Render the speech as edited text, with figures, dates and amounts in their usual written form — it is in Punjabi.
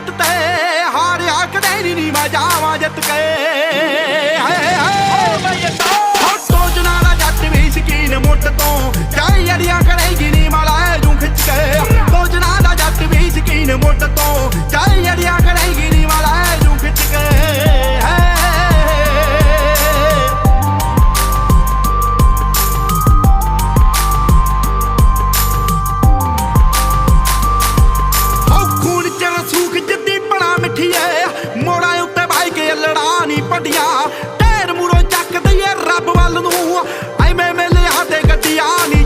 ਮੱਤ ਤੇ ਹਾਰਿਆ ਕਦੇ ਨੀ ਮੈਂ ਜਾਵਾਂ ਜਿੱਤ ਕੇ ਸੋਚਣਾ ਦਾ ਜੱਟ ਵੀ ਸ਼ਕੀਨ ਮੁੱਢ ਤੋਂ ਚਾਹੇ ਅੜੀਆਂ ਕਰੇਗੀ ਨੀ ਮਾਲਾ ਜੂ ਖਿੱਚ ਕੇ ਸੋਚਣਾ ਦਾ ਜੱਟ ਵੀ ਸ਼ਕੀਨ ਮੁੱਢ ਤੋਂ ਚਾਹੇ ਅੜੀਆਂ ਕਰੇਗੀ ਨੀ ਮਾਲਾ ਜੂ ਖਿੱਚ ਕੇ ਮੋੜਾਂ ਉੱਤੇ ਬਾਈ ਕੇ ਲੜਾ ਨੀ ਪੱਡੀਆਂ ਢੇਰ ਮੂਰੋਂ ਚੱਕ ਦਈਏ ਰੱਬ ਵੱਲ ਨੂੰ ਐਵੇਂ ਮੇਲੇ ਹੱਥੇ ਗੱਡੀਆਂ ਨੀ